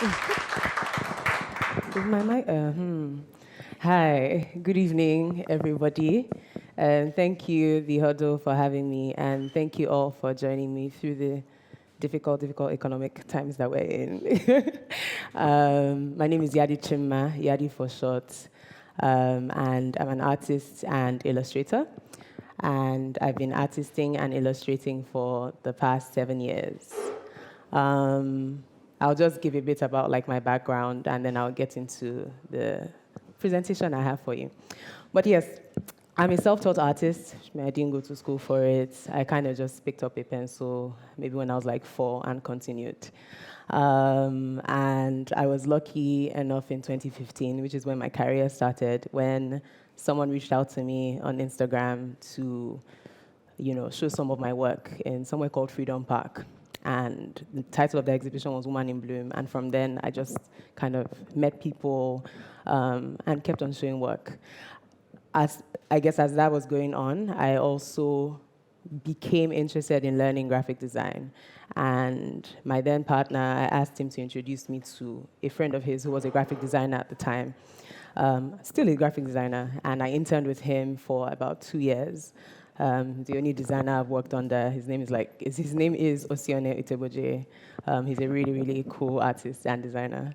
Is my mic? Hi, good evening, everybody. Thank you, The Huddle, for having me, and thank you all for joining me through the difficult economic times that we're in. My name is Yadichima, Yadi for short, and I'm an artist and illustrator. And I've been artisting and illustrating for the past 7 years. Um, I'll just give a bit about like my background, and then I'll get into the presentation I have for you. But yes, I'm a self-taught artist. I didn't go to school for it. I kind of just picked up a pencil maybe when I was like 4 and continued. And I was lucky enough in 2015, which is when my career started, when someone reached out to me on Instagram to, show some of my work in somewhere called Freedom Park. And the title of the exhibition was Woman in Bloom. And from then, I just kind of met people and kept on showing work. As that was going on, I also became interested in learning graphic design. And my then partner, I asked him to introduce me to a friend of his who was a graphic designer at the time, still a graphic designer. And I interned with him for about 2 years. The only designer I've worked under, his name is Osione Iteboje. He's a really, really cool artist and designer.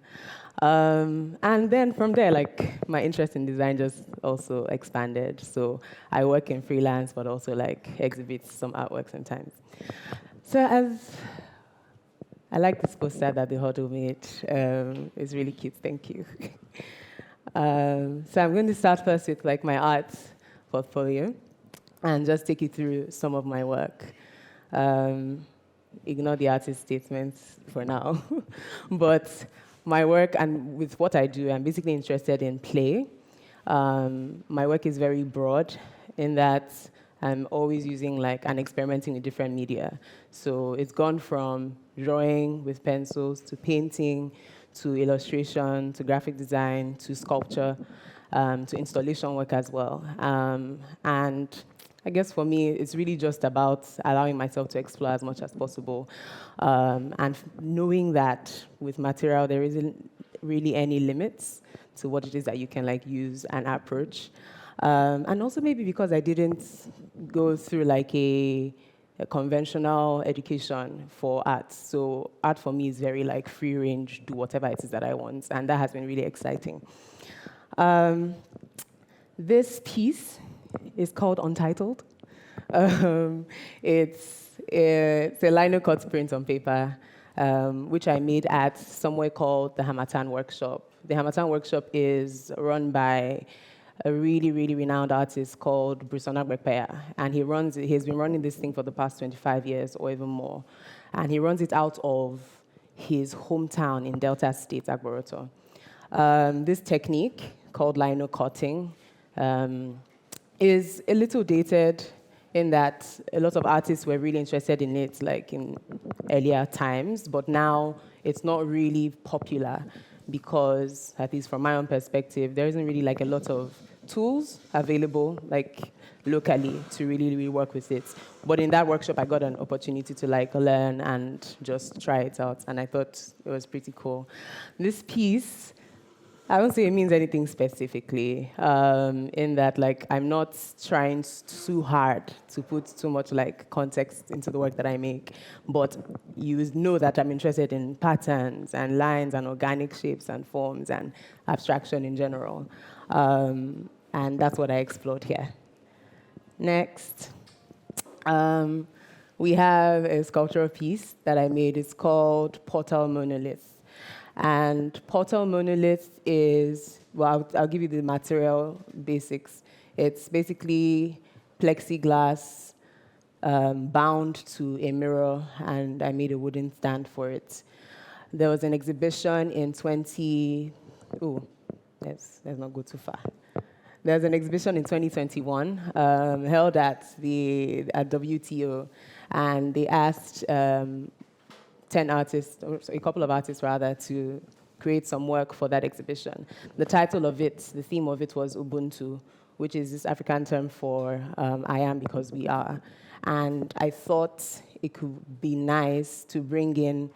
And then from there, like, my interest in design just also expanded. So I work in freelance, but also like exhibit some artwork sometimes. So as I like this poster that the Huddle made. It's really cute, thank you. So I'm going to start first with like my art portfolio and just take you through some of my work. Ignore the artist statements for now. But my work and with what I do, I'm basically interested in play. My work is very broad in that I'm always using like and experimenting with different media. So it's gone from drawing with pencils to painting to illustration to graphic design to sculpture to installation work as well. And I guess for me, it's really just about allowing myself to explore as much as possible and knowing that with material, there isn't really any limits to what it is that you can like use and approach. And also maybe because I didn't go through like a conventional education for art. So art for me is very like free range, do whatever it is that I want. And that has been really exciting. This piece is called Untitled. It's a lino cut print on paper, which I made at somewhere called the Hamatan Workshop. The Hamatan Workshop is run by a really, really renowned artist called Brusona Gbekpeya, and he's been running this thing for the past 25 years or even more. And he runs it out of his hometown in Delta State, Agboroto. This technique, called lino cutting, is a little dated in that a lot of artists were really interested in it like in earlier times, but now it's not really popular because, at least from my own perspective, there isn't really like a lot of tools available like locally to really work with it. But in that workshop, I got an opportunity to like learn and just try it out, and I thought it was pretty cool. This piece, I won't say it means anything specifically, in that like I'm not trying too hard to put too much like context into the work that I make, but you know that I'm interested in patterns and lines and organic shapes and forms and abstraction in general, and that's what I explored here. Next, we have a sculptural piece that I made. It's called Portal Monolith. And portal monolith is, well, I'll give you the material basics. It's basically plexiglass bound to a mirror, and I made a wooden stand for it. There was an exhibition in let's not go too far. There was an exhibition in 2021 held at WTO, and they asked 10 artists, or a couple of artists rather, to create some work for that exhibition. The title of it, the theme of it was Ubuntu, which is this African term for I am because we are. And I thought it could be nice to bring in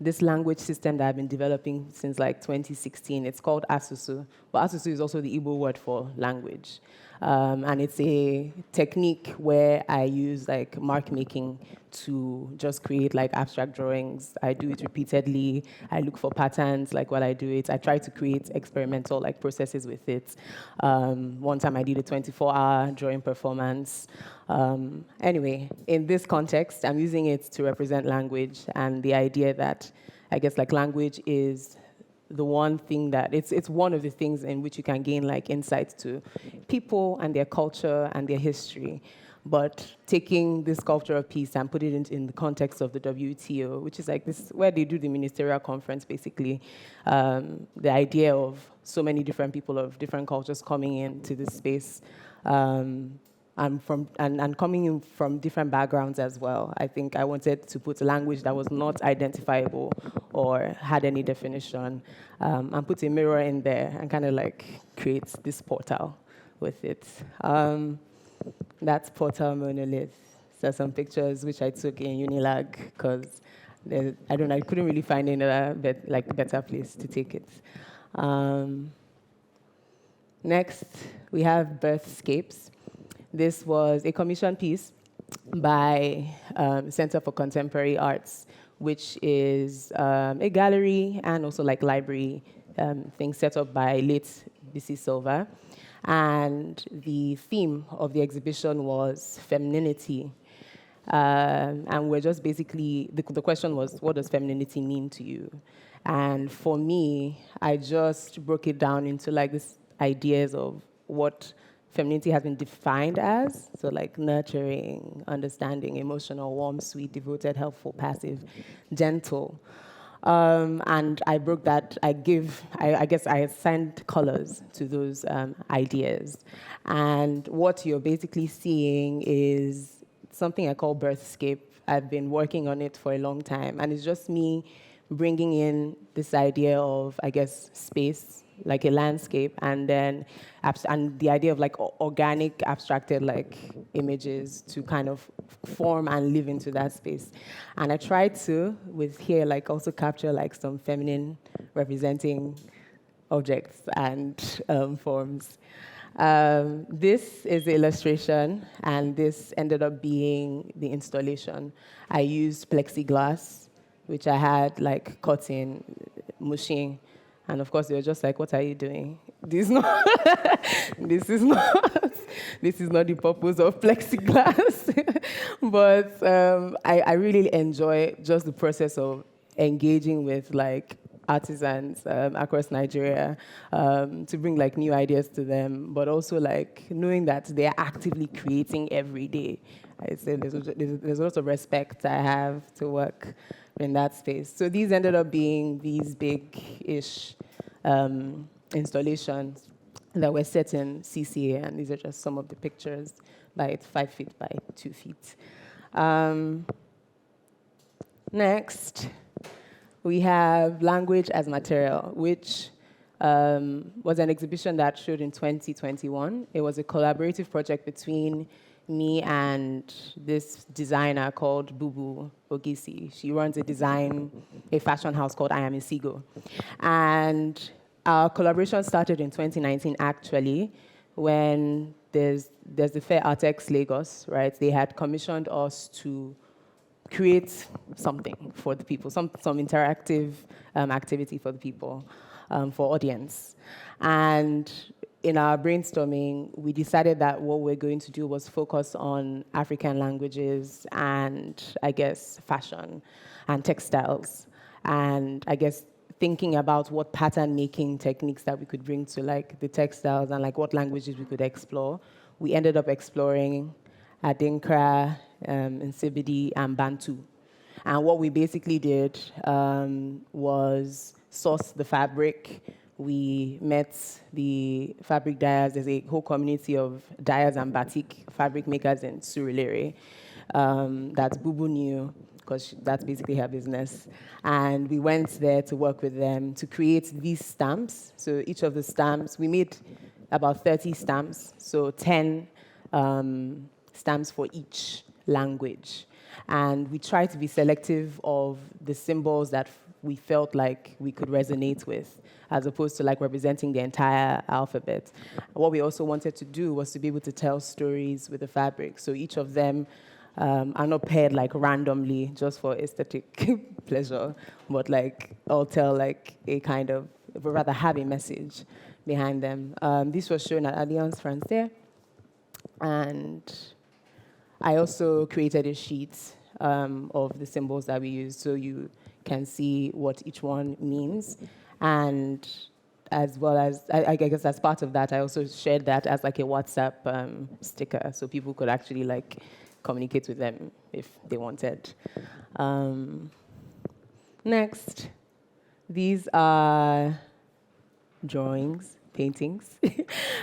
this language system that I've been developing since like 2016. It's called Asusu, but Asusu is also the Igbo word for language. And it's a technique where I use like mark making to just create like abstract drawings. I do it repeatedly. I look for patterns like while I do it. I try to create experimental like processes with it. One time I did a 24-hour drawing performance. Anyway, in this context, I'm using it to represent language and the idea that I guess like language is the one thing that it's one of the things in which you can gain like insights to people and their culture and their history. But taking this culture of peace and put it in the context of the WTO, which is like this where they do the ministerial conference, basically, the idea of so many different people of different cultures coming into this space. And coming in from different backgrounds as well. I think I wanted to put a language that was not identifiable or had any definition, and put a mirror in there and kind of like create this portal with it. That's Portal Monolith. So some pictures which I took in Unilag because I couldn't really find another better place to take it. Next, we have Birthscapes. This was a commissioned piece by Center for Contemporary Arts, which is a gallery and also like library thing set up by late B.C. Silva. And the theme of the exhibition was femininity. And we're just basically, the question was, what does femininity mean to you? And for me, I just broke it down into like these ideas of what femininity has been defined as, so like nurturing, understanding, emotional, warm, sweet, devoted, helpful, passive, gentle. And I broke that, I guess I assigned colors to those ideas. And what you're basically seeing is something I call Birthscape. I've been working on it for a long time, and it's just me bringing in this idea of, I guess, space, like a landscape, and then and the idea of like organic abstracted like images to kind of form and live into that space. And I tried to, with here, like also capture like some feminine representing objects and forms. This is the illustration, and this ended up being the installation. I used plexiglass, which I had like cut in, mushing. And of course, they were just like, "What are you doing? This is not. this is not. This is not the purpose of plexiglass." But I really enjoy just the process of engaging with like artisans across Nigeria to bring like new ideas to them, but also like knowing that they are actively creating every day. I say there's a lot of respect I have to work in that space. So these ended up being these big-ish installations that were set in CCA, and these are just some of the pictures by 5 feet by 2 feet. Next, we have Language as Material, which was an exhibition that showed in 2021. It was a collaborative project between me and this designer called Bubu Ogisi. She runs a fashion house called I Am Isigo. And our collaboration started in 2019, actually, when there's the Fair Artex Lagos, right? They had commissioned us to create something for the people, some interactive activity for the people, for audience. And in our brainstorming, we decided that what we're going to do was focus on African languages and, I guess, fashion and textiles. And I guess thinking about what pattern making techniques that we could bring to like the textiles and like what languages we could explore. We ended up exploring Adinkra, Nsibidi, and Bantu. And what we basically did was source the fabric. We met the fabric dyers. There's a whole community of dyers and batik fabric makers in Surulere that Bubu knew, because that's basically her business. And we went there to work with them to create these stamps. So each of the stamps, we made about 30 stamps, so 10 stamps for each language. And we tried to be selective of the symbols that we felt like we could resonate with, as opposed to like representing the entire alphabet. What we also wanted to do was to be able to tell stories with the fabric. So each of them are not paired like randomly just for aesthetic pleasure, but like all tell like a kind of, but rather have a message behind them. This was shown at Alliance Francaise, and I also created a sheet of the symbols that we use, so you can see what each one means. And as well as, I guess as part of that, I also shared that as like a WhatsApp sticker, so people could actually like communicate with them if they wanted. Next, these are drawings, paintings.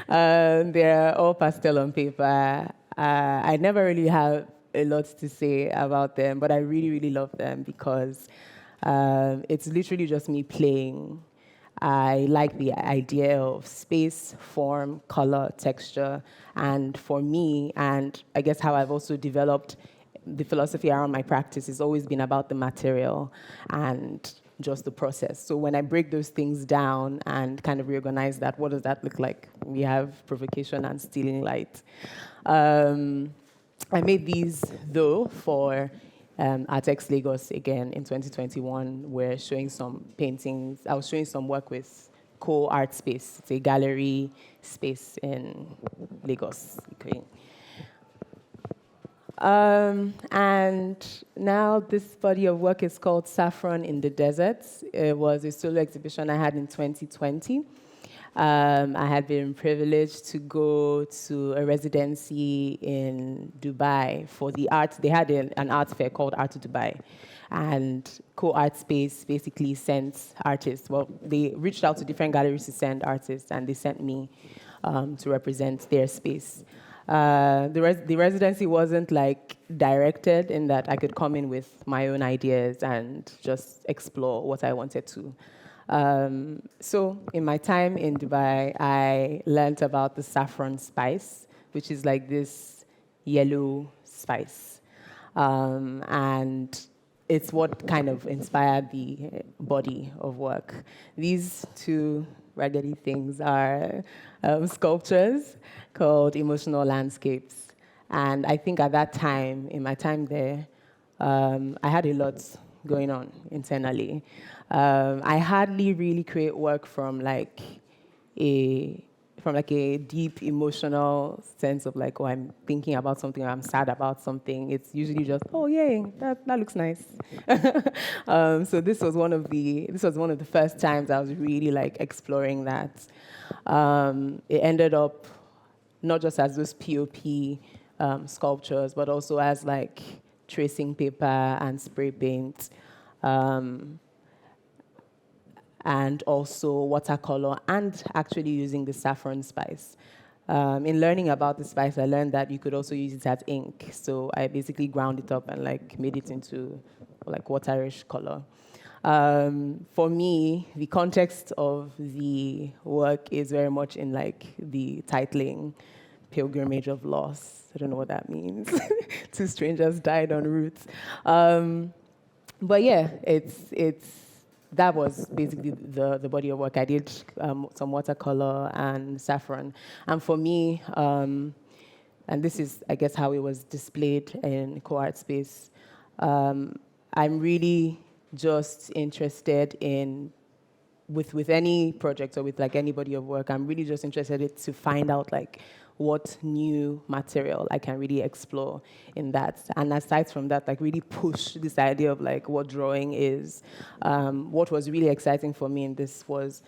They're all pastel on paper. I never really have a lot to say about them, but I really, really love them because it's literally just me playing. I like the idea of space, form, color, texture, and for me, and I guess how I've also developed the philosophy around my practice has always been about the material and just the process. So when I break those things down and kind of reorganize that, what does that look like? We have provocation and stealing light. I made these, though, for Artex Lagos again in 2021. We're showing some paintings. I was showing some work with Co-Art Space. It's a gallery space in Lagos. Okay. And now this body of work is called Saffron in the Desert. It was a solo exhibition I had in 2020. I had been privileged to go to a residency in Dubai for the art. They had an art fair called Art to Dubai. And Co-Art Space basically sent artists. Well, they reached out to different galleries to send artists, and they sent me to represent their space. The residency wasn't like directed in that I could come in with my own ideas and just explore what I wanted to. So in my time in Dubai, I learned about the saffron spice, which is like this yellow spice. And it's what kind of inspired the body of work. These two raggedy things are sculptures called emotional landscapes. And I think at that time, in my time there, I had a lot going on internally. I hardly really create work from like a deep emotional sense of like, oh, I'm thinking about something, or I'm sad about something. It's usually just, oh, yay, that looks nice. So this was one of the first times I was really like exploring that. It ended up not just as those POP sculptures, but also as like tracing paper and spray paint. And also watercolor, and actually using the saffron spice. In learning about the spice, I learned that you could also use it as ink. So I basically ground it up and like made it into like waterish color. For me, the context of the work is very much in like the titling, Pilgrimage of Loss. I don't know what that means. Two strangers died en route. But yeah, that was basically the body of work. I did some watercolor and saffron. And for me, and this is, I guess, how it was displayed in Co-Art Space, I'm really just interested in, with any project or with like any body of work, I'm really just interested to find out like what new material I can really explore in that. And aside from that, like really push this idea of like what drawing is. What was really exciting for me in this was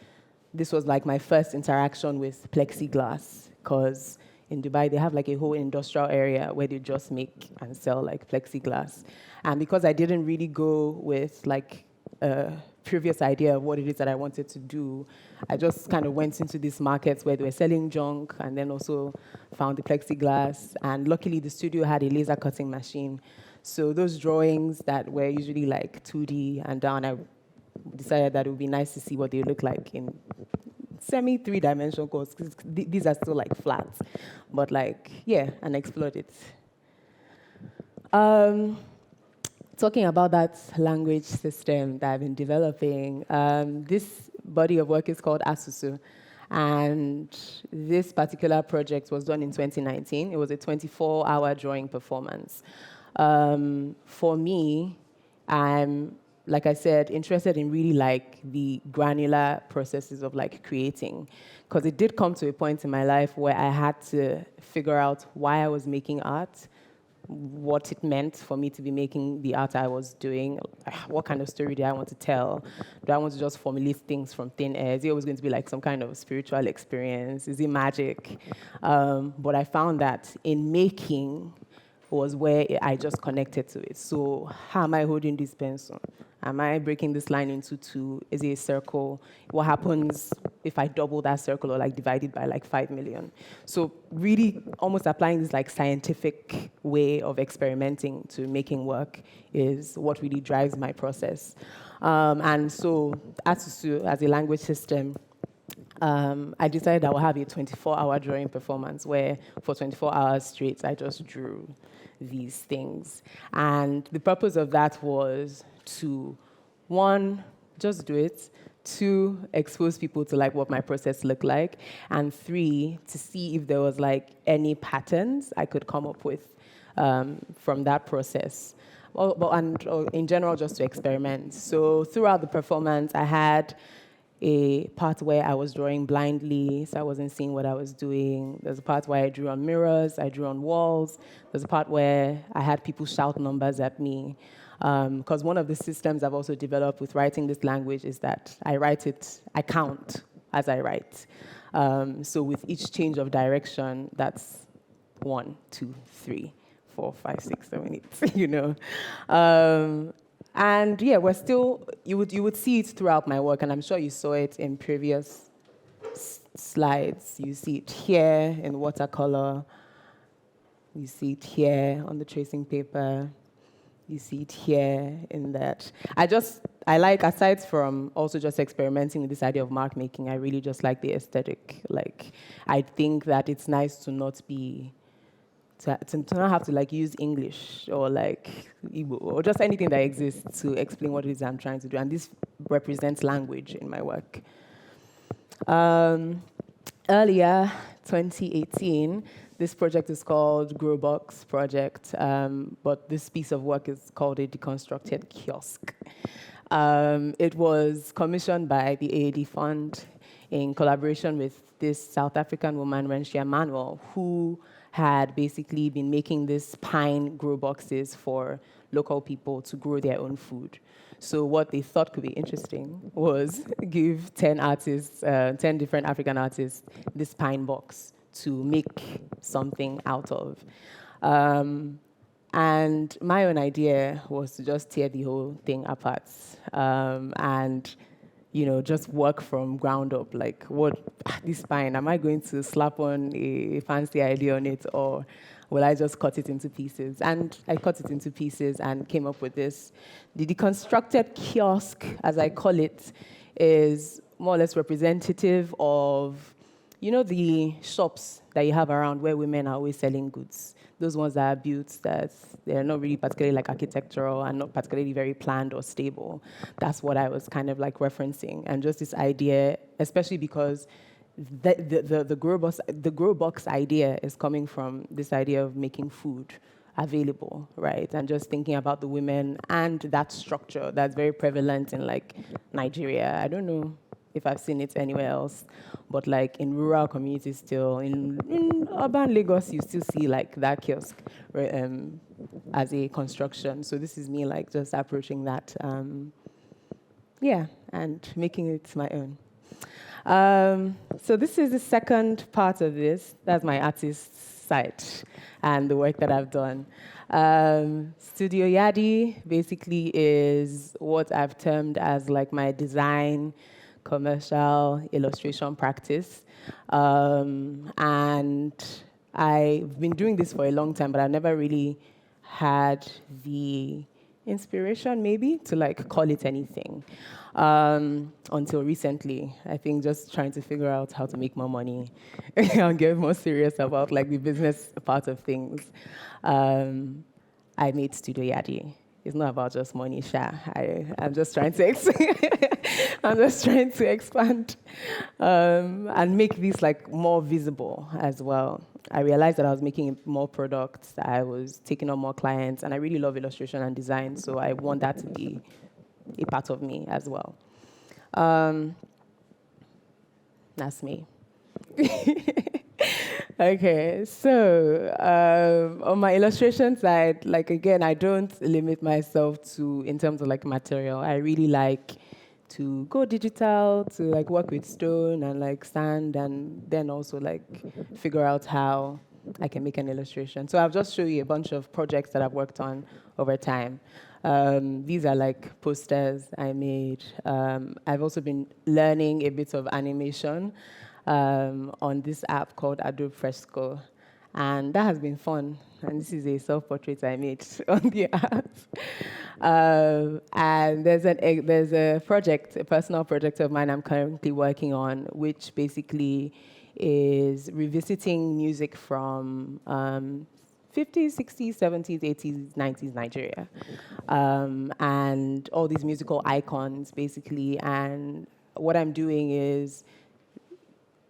like my first interaction with plexiglass, because in Dubai, they have like a whole industrial area where they just make and sell like plexiglass. And because I didn't really go with like a previous idea of what it is that I wanted to do, I just kind of went into these markets where they were selling junk, and then also found the plexiglass. And luckily, the studio had a laser cutting machine. So those drawings that were usually like 2D and down, I decided that it would be nice to see what they look like in semi-3-dimensional, because these are still like flat. But like, yeah, and explored it. talking about that language system that I've been developing, this body of work is called Asusu. And this particular project was done in 2019. It was a 24-hour drawing performance. For me, I'm, like I said, interested in really like the granular processes of like creating. Because it did come to a point in my life where I had to figure out why I was making art, what it meant for me to be making the art I was doing, what kind of story do I want to tell? Do I want to just formulate things from thin air? Is it always going to be like some kind of spiritual experience? Is it magic? But I found that in making was where I just connected to it. So how am I holding this pencil? Am I breaking this line into two? Is it a circle? What happens if I double that circle or like divide it by like 5 million? So really almost applying this like scientific way of experimenting to making work is what really drives my process. And so Asusu, as a language system, I decided I would have a 24-hour drawing performance where for 24 hours straight, I just drew these things. And the purpose of that was to, one, just do it, two, expose people to like what my process looked like, and three, to see if there was like any patterns I could come up with from that process. And in general, just to experiment. So throughout the performance, I had a part where I was drawing blindly, so I wasn't seeing what I was doing. There's a part where I drew on mirrors, I drew on walls. There's a part where I had people shout numbers at me. Because one of the systems I've also developed with writing this language is that I count as I write. So with each change of direction, that's 1, 2, 3, 4, 5, 6, 7, 8, you know. And yeah, we're still, you would see it throughout my work, and I'm sure you saw it in previous slides. You see it here in watercolor. You see it here on the tracing paper. You see it here in that. I like, aside from also just experimenting with this idea of mark making, I really just like the aesthetic. Like, I think that it's nice to not be, to not have to like use English or like Igbo or just anything that exists to explain what it is I'm trying to do. And this represents language in my work. Earlier, 2018, this project is called Growbox Project, but this piece of work is called a deconstructed kiosk. It was commissioned by the AAD Fund in collaboration with this South African woman, Renshia Manuel, who had basically been making these pine grow boxes for local people to grow their own food. So what they thought could be interesting was give 10 artists, 10 different African artists, this pine box to make something out of. And my own idea was to just tear the whole thing apart and just work from ground up. Like, this pine, am I going to slap on a fancy idea on it, or will I just cut it into pieces? And I cut it into pieces and came up with this. The deconstructed kiosk, as I call it, is more or less representative of, the shops that you have around where women are always selling goods. Those ones that are built that they're not really particularly like architectural and not particularly very planned or stable. That's what I was kind of like referencing. And just this idea, especially because the grow box idea is coming from this idea of making food available, right? And just thinking about the women and that structure that's very prevalent in like Nigeria. I don't know if I've seen it anywhere else, but like in rural communities still, in urban Lagos, you still see like that kiosk as a construction. So this is me like just approaching that, and making it my own. So this is the second part of this. That's my artist side and the work that I've done. Studio Yadi basically is what I've termed as like my design, commercial illustration practice. And I've been doing this for a long time, but I've never really had the inspiration maybe to like call it anything until recently. I think just trying to figure out how to make more money and get more serious about like the business part of things. I made Studio Yadi. it's not about just money, Sha. I'm just trying to I'm just trying to expand and make this like more visible as well. I realized that I was making more products, I was taking on more clients, and I really love illustration and design, so I want that to be a part of me as well. That's me. Okay, so on my illustration side, like again, I don't limit myself to in terms of like material. I really like to go digital, to like work with stone and like sand, and then also like figure out how I can make an illustration. So I'll just show you a bunch of projects that I've worked on over time. These are like posters I made. I've also been learning a bit of animation on this app called Adobe Fresco. And that has been fun. And this is a self-portrait I made on the app. And there's a project, a personal project of mine I'm currently working on, which basically is revisiting music from 50s, 60s, 70s, 80s, 90s Nigeria. And all these musical icons, basically. And what I'm doing is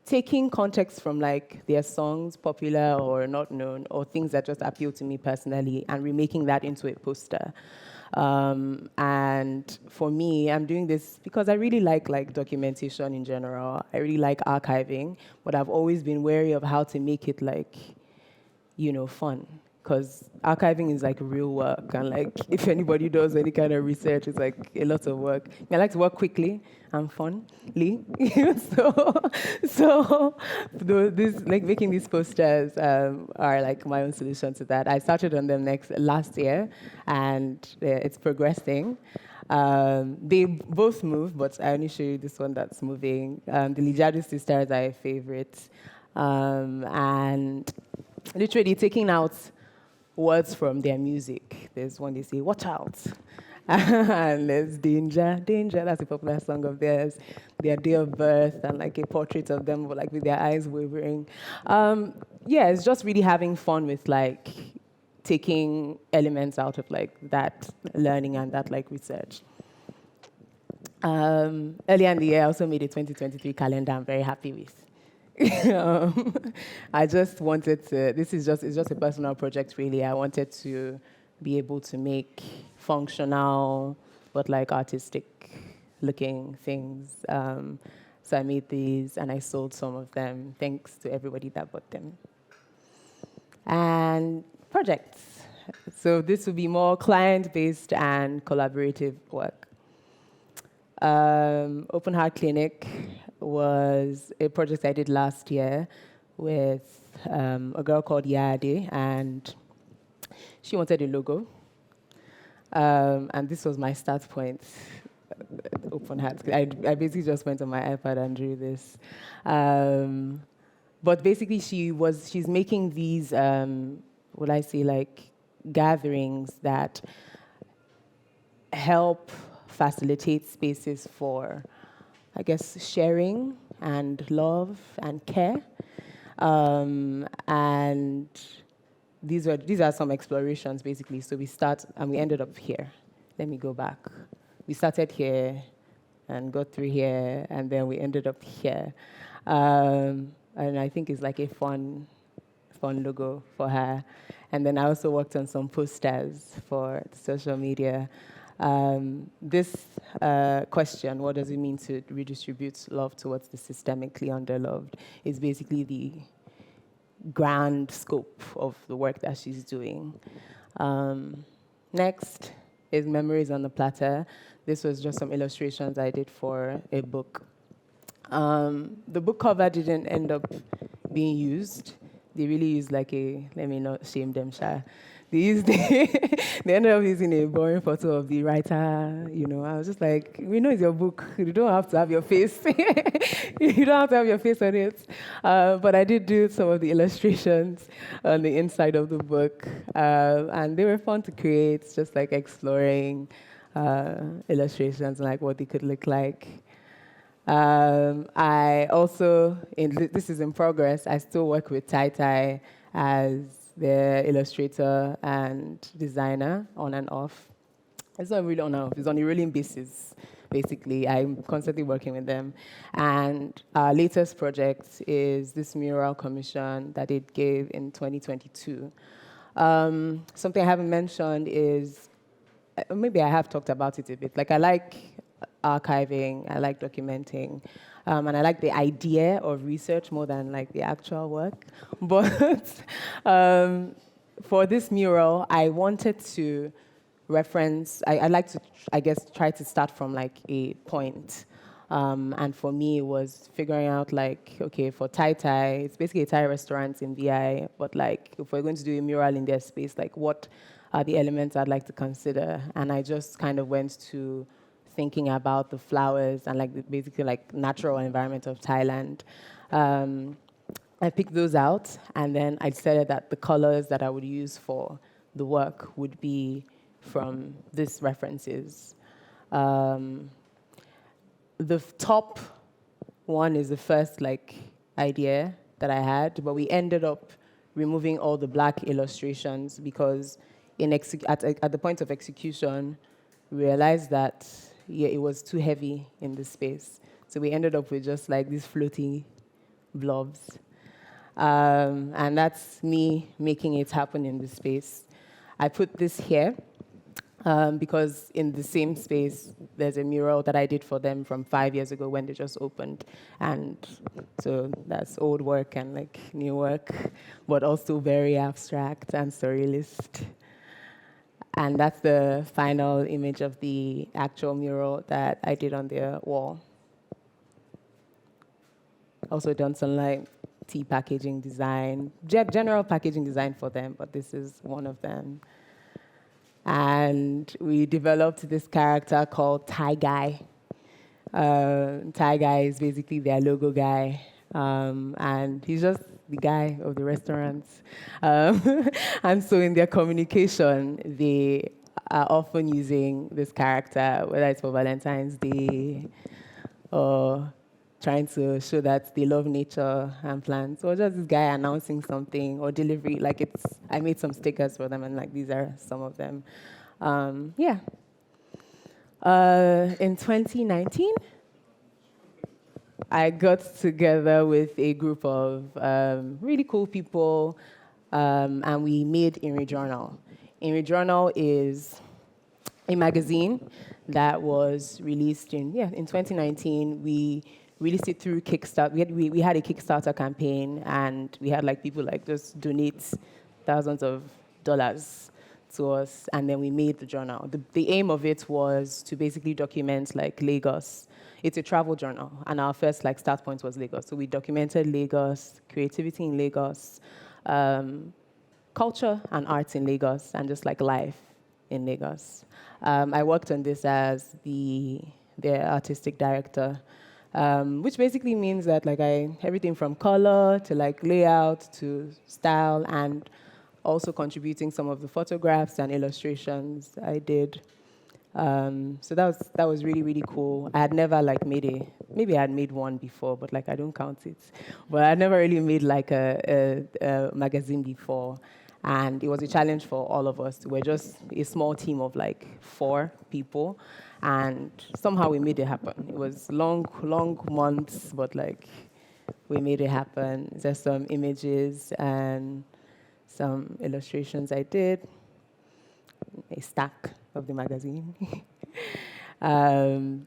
taking context from like their songs, popular or not known, or things that just appeal to me personally, and remaking that into a poster. And for me, I'm doing this because I really like documentation in general. I really like archiving, but I've always been wary of how to make it like, fun. Because archiving is like real work, and like if anybody does any kind of research, it's like a lot of work. I like to work quickly and funly, so this like making these posters are like my own solution to that. I started on them last year, and it's progressing. They both move, but I only show you this one that's moving. The Lijadu sisters are a favorite, and literally taking out words from their music. There's one they say, "Watch out," and there's "Danger, Danger." That's a popular song of theirs. Their day of birth, and like a portrait of them, like with their eyes wavering. It's just really having fun with like taking elements out of like that learning and that like research. Earlier in the year, I also made a 2023 calendar I'm very happy with. I just wanted to, it's just a personal project really. I wanted to be able to make functional but like artistic looking things. So I made these and I sold some of them, thanks to everybody that bought them. And projects. So this will be more client-based and collaborative work. Open Heart Clinic was a project I did last year with a girl called Yadi, and she wanted a logo. And this was my start point. Open Heart. I basically just went on my iPad and drew this. But basically, she's making these, what I say, like gatherings that help facilitate spaces for, I guess, sharing and love and care. And these are some explorations, basically. So we start, and we ended up here. Let me go back. We started here and got through here, and then we ended up here. And I think it's like a fun logo for her. And then I also worked on some posters for social media. This question, what does it mean to redistribute love towards the systemically underloved, is basically the grand scope of the work that she's doing. Next is Memories on the Platter. This was just some illustrations I did for a book. The book cover didn't end up being used. They really used like let me not shame them, Sha. They ended up using a boring photo of the writer, I was just like, we know it's your book. You don't have to have your face. You don't have to have your face on it. But I did do some of the illustrations on the inside of the book. And they were fun to create, just like exploring illustrations and like what they could look like. I also, this is in progress, I still work with Tai Tai as the illustrator and designer on and off. It's not really on off. It's on a rolling basis, basically. I'm constantly working with them. And our latest project is this mural commission that it gave in 2022. Something I haven't mentioned is, maybe I have talked about it a bit. Like, I like archiving, I like documenting, and I like the idea of research more than like the actual work. But for this mural, I wanted to reference, I like to, I guess, try to start from like a point. And for me, it was figuring out like, okay, for Thai Thai, it's basically a Thai restaurant in VI, but like if we're going to do a mural in their space, like what are the elements I'd like to consider? And I just kind of went to thinking about the flowers and like basically like natural environment of Thailand. I picked those out, and then I decided that the colors that I would use for the work would be from these references. The top one is the first like idea that I had, but we ended up removing all the black illustrations because at the point of execution, we realized that it was too heavy in the space. So we ended up with just like these floating blobs. And that's me making it happen in the space. I put this here because in the same space, there's a mural that I did for them from 5 years ago when they just opened. And so that's old work and like new work, but also very abstract and surrealist. And that's the final image of the actual mural that I did on their wall. Also done some like tea packaging design, general packaging design for them, but this is one of them. And we developed this character called Thai Guy. Thai Guy is basically their logo guy, and he's just the guy of the restaurants. And so in their communication, they are often using this character, whether it's for Valentine's Day or trying to show that they love nature and plants, or just this guy announcing something or delivery. Like I made some stickers for them, and like these are some of them. Yeah. In 2019, I got together with a group of really cool people, and we made Inri Journal. Inri Journal is a magazine that was released in 2019. We released it through Kickstarter. We had a Kickstarter campaign, and we had like people like just donate thousands of dollars to us, and then we made the journal. The aim of it was to basically document like Lagos. It's a travel journal, and our first like start point was Lagos. So we documented Lagos, creativity in Lagos, culture and arts in Lagos, and just like life in Lagos. I worked on this as the artistic director, which basically means that like everything from color to like layout to style, and also contributing some of the photographs and illustrations I did. So that was really, really cool. I had never like maybe I had made one before, but like I don't count it. But I never really made like a magazine before. And it was a challenge for all of us. We're just a small team of like 4 people. And somehow we made it happen. It was long months, but like we made it happen. There's some images and some illustrations I did. A stack of the magazine.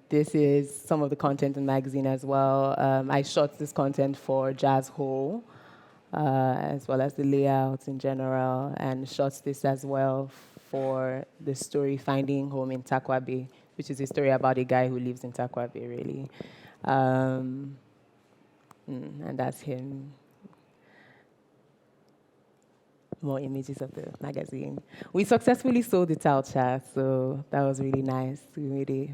This is some of the content in the magazine as well. I shot this content for Jazz Hole, as well as the layouts in general, and shot this as well for the story Finding Home in Takwabe, which is a story about a guy who lives in Takwabe, really. And that's him. More images of the magazine. We successfully sold it out, so that was really nice. We made it.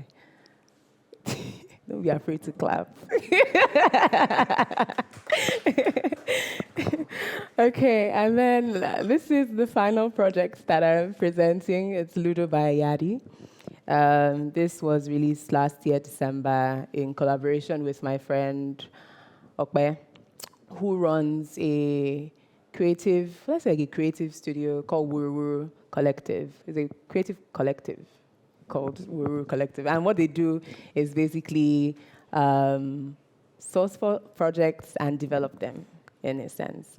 Don't be afraid to clap. Okay, and then this is the final project that I'm presenting. It's Ludo by Yadi. This was released last year, December, in collaboration with my friend Okbe, who runs a creative studio called Wuru Wuru Collective. It's a creative collective. called Wuru Collective. And what they do is basically source for projects and develop them in a sense.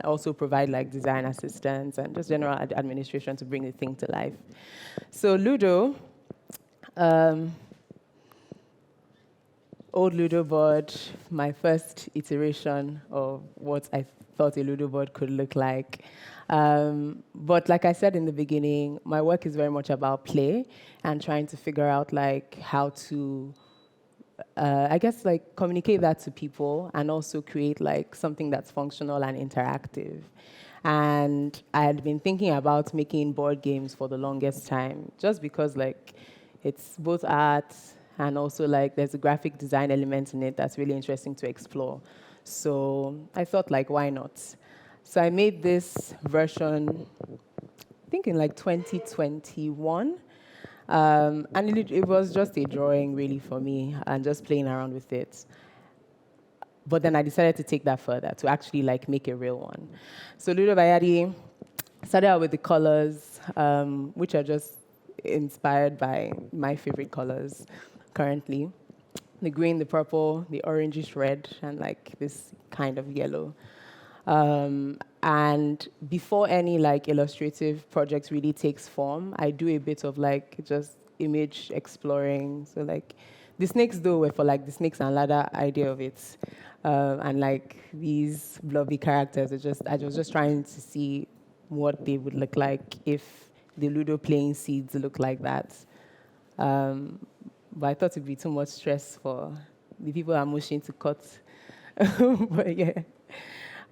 Also provide like design assistance and just general administration to bring the thing to life. So Ludo, old Ludo board, my first iteration of what I thought a Ludo board could look like. But like I said in the beginning, my work is very much about play and trying to figure out like how to, I guess like communicate that to people and also create like something that's functional and interactive. And I had been thinking about making board games for the longest time, just because like it's both art and also like there's a graphic design element in it that's really interesting to explore. So I thought like, why not? So I made this version, I think in like 2021. And it was just a drawing really for me and just playing around with it. But then I decided to take that further, to actually like make a real one. So Ludo by Yadi started out with the colors, which are just inspired by my favorite colors currently. The green, the purple, the orangish red, and like this kind of yellow. And before any like illustrative project really takes form, I do a bit of like just image exploring. So like the snakes though were for like the snakes and ladder idea of it. And like these blobby characters, I was just trying to see what they would look like if the Ludo playing seeds look like that. But I thought it'd be too much stress for the people I'm wishing to cut. But yeah.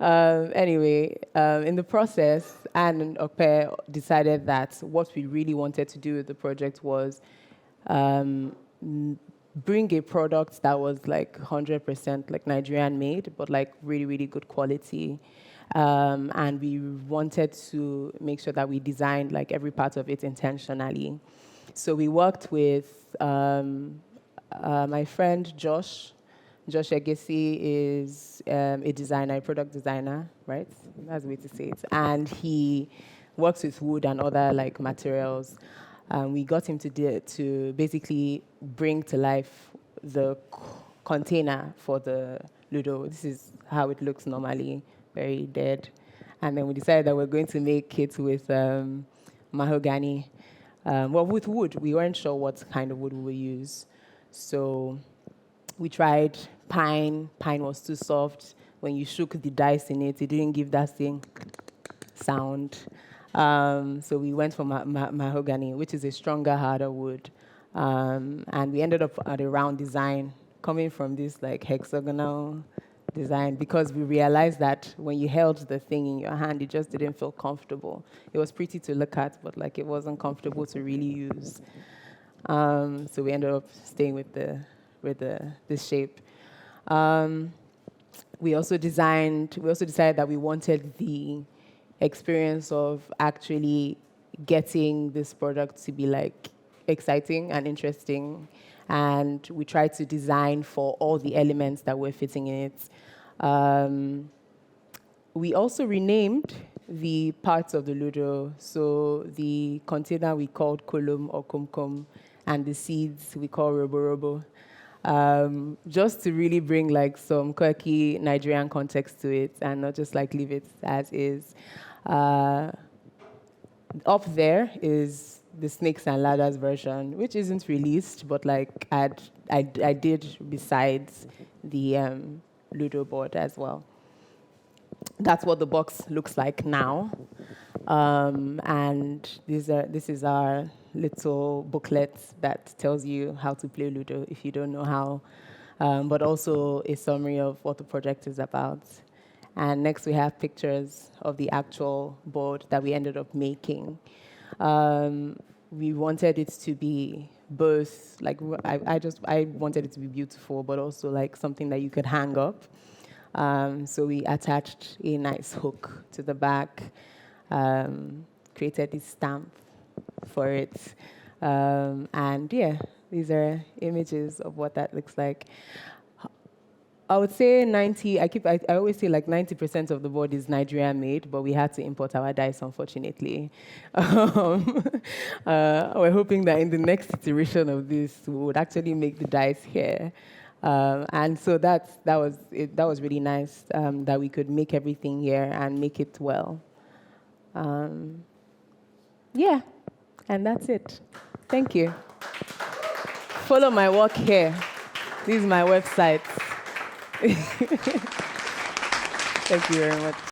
Anyway, in the process, Anne and Okpe decided that what we really wanted to do with the project was bring a product that was like 100% like Nigerian made, but like really, really good quality. And we wanted to make sure that we designed like every part of it intentionally. So we worked with my friend Josh. Josh Egesi is a designer, a product designer, right? That's the way to say it. And he works with wood and other like materials. We got him to basically bring to life the container for the Ludo. This is how it looks normally, very dead. And then we decided that we're going to make it with mahogany. Well, with wood. We weren't sure what kind of wood we would use. So we tried pine. Pine was too soft. When you shook the dice in it, it didn't give that same sound. So we went for mahogany, which is a stronger, harder wood. And we ended up at a round design coming from this like hexagonal design because we realized that when you held the thing in your hand, it just didn't feel comfortable. It was pretty to look at, but like it wasn't comfortable to really use. So we ended up staying with this shape. We also decided that we wanted the experience of actually getting this product to be like exciting and interesting. And we tried to design for all the elements that were fitting in it. We also renamed the parts of the Ludo. So the container we called Kolum or Kumkum, and the seeds we call Robo Robo. Just to really bring like some quirky Nigerian context to it and not just like leave it as is. Up there is the Snakes and Ladders version, which isn't released, but like I did besides the Ludo board as well. That's what the box looks like now. And this is our little booklet that tells you how to play Ludo if you don't know how, but also a summary of what the project is about. And next we have pictures of the actual board that we ended up making. We wanted it to be both, like I wanted it to be beautiful, but also like something that you could hang up. So we attached a nice hook to the back, created this stamp for it. And yeah, these are images of what that looks like. I would say 90. I always say like 90% of the board is Nigerian made, but we had to import our dice, unfortunately. Um, we're hoping that in the next iteration of this, we would actually make the dice here. And so that was it. That was really nice that we could make everything here and make it well. Yeah, and that's it. Thank you. Follow my work here. This is my website. Thank you very much.